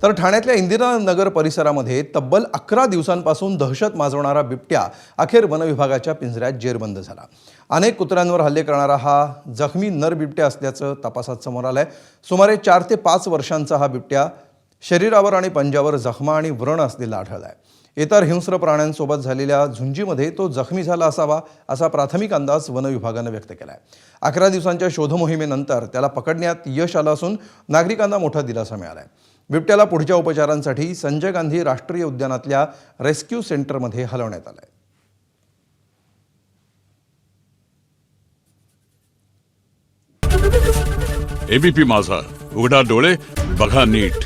तर ठाण्यातल्या इंदिरानगर परिसरामध्ये तब्बल 11 दिवसांपासून दहशत माजवणारा बिबट्या अखेर वनविभागाच्या पिंजऱ्यात जेरबंद झाला। अनेक कुत्र्यांवर हल्ले करणारा हा जखमी नर बिबट्या असल्याचं तपासात समोर आलंय। सुमारे 4 ते 5 वर्षांचा हा बिबट्या शरीरावर आणि पंजावर जखमा आणि व्रण असलेला आढळलाय। इतर हिंस्र प्राण्यांसोबत झालेल्या झुंजीमध्ये तो जखमी झाला असावा असा प्राथमिक अंदाज वनविभागाने व्यक्त केलाय। 11 दिवसांच्या शोधमोहिमेनंतर त्याला पकडण्यात यश आलं असून नागरिकांना मोठा दिलासा मिळालाय। बिबट्याला पुढच्या उपचारांसाठी संजय गांधी राष्ट्रीय उद्यानातल्या रेस्क्यू सेंटरमध्ये हलवण्यात आलंय। एबीपी माझा, उघडा डोळे बघा नीट।